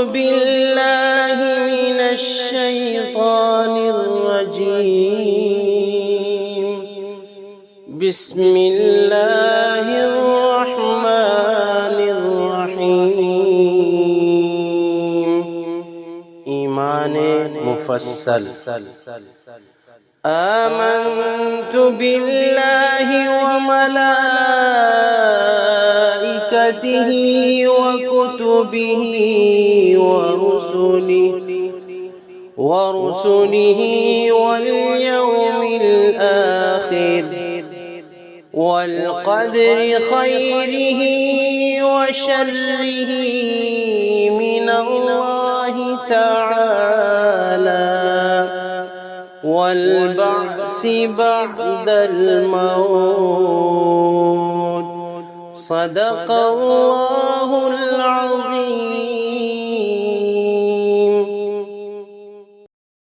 بالله من الشيطان الرجيم. بسم الله الرحمن الرحيم. ایمان مفصل. آمنت بالله وملائكته وكتبه ورسله واليوم الآخر والقدر خيره وشره من الله تعالى والبعث بعد الموت. صدق الله العظيم.